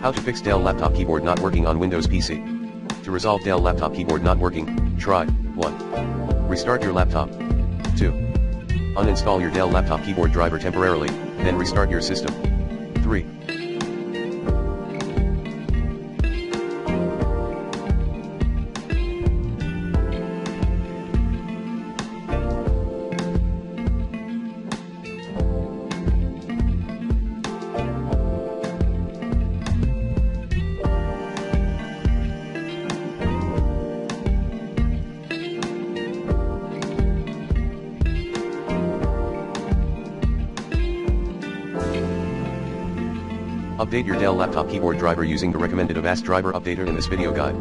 How to fix Dell laptop keyboard not working on Windows PC. To resolve Dell laptop keyboard not working, try 1. Restart your laptop. 2. Uninstall your Dell laptop keyboard driver temporarily, then restart your system. 3. Update your Dell laptop keyboard driver using the recommended Avast driver updater in this video guide.